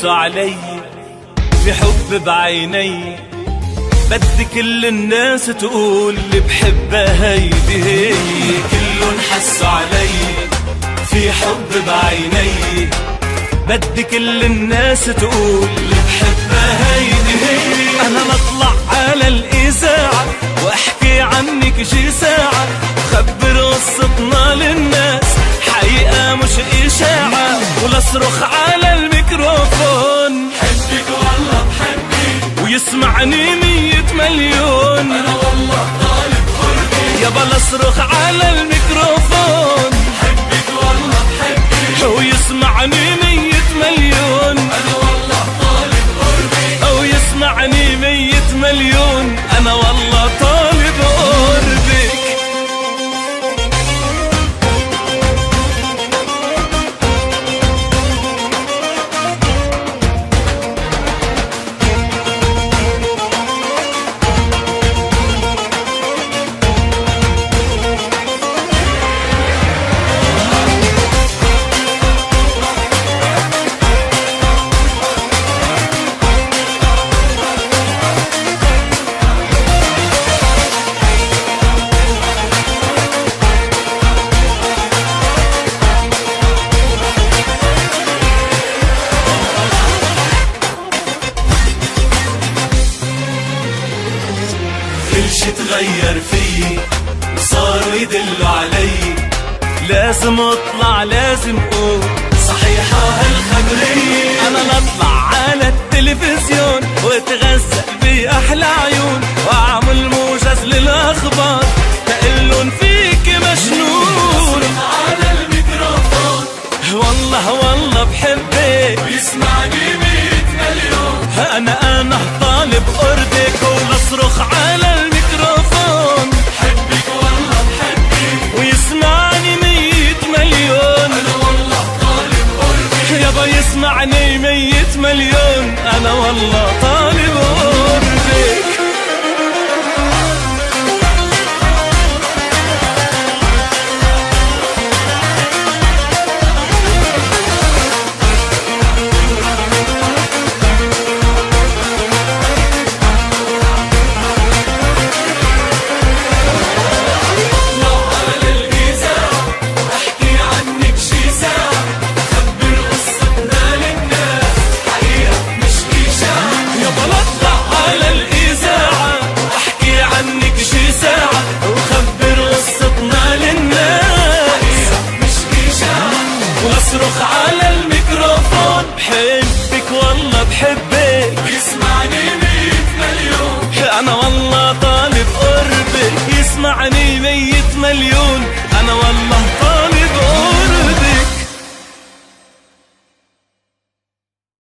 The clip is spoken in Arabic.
حسوا علي في حب بعيني، بدي كل الناس تقول اللي بحبها هيدي هي. كلن حسوا علي في حب بعيني، بدي كل الناس تقول اللي بحبها هيدي هي. انا نطلع على الاذاعه واحكي عنك شي ساعه، خبر قصتنا للناس حقيقه مش اشاعه، ولاصرخ على الميكروفون حبك والله بحبك ويسمعني 100 مليون. انا والله طالب قربك يابا لاصرخ على الميكروفون حبك والله بحبك ويسمعني 100 مليون. انا والله طالب قربك او يسمعني 100 مليون. انا والله طالب قربك. كل شي تغير فيي وصاروا يدلوا علي، لازم اطلع لازم اقول صحيحة هالخبرية. انا نطلع على التلفزيون واتغزل باحلى عيون، واعمل موجز للاخبار تقلن فيك مجنون. على الميكروفون والله والله بحبك ويسمعني 100 مليون. انا طالب قربك، ولاصرخ على الميكروفون حبك والله بحبك ويسمعني 100 مليون. انا والله طالب قربك يابا يسمعني 100 مليون. انا والله طالب قربك. على الإذاعة احكي عنك شي ساعة، خبر قصتنا للناس حقيقة مش إشاعة. يابا نطلع على الإذاعة واحكي عنك شي ساعة، وخبر قصتنا للناس مش إشاعة واصرخ على الميكروفون بحبك والله بحبك. ويسمعني 100 مليون. انا والله